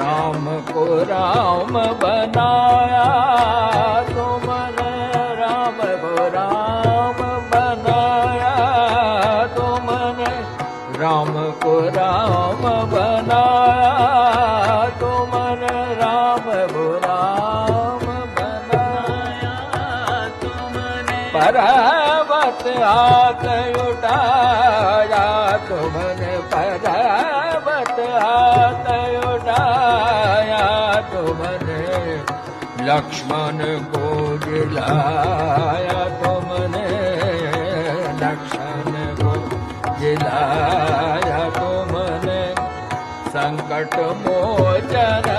राम को राम बनाया तुमने, राम को राम बनाया तुमने, राम को राम बनाया तुमने, राम को राम बनाया तुमने, पर्वत हाथ उठाया तुमने, पर्वत हाथ उठाया तुमने, लक्ष्मण को जिलाया तुमने, लक्ष्मण को जिलाया तुमने, संकट मोचन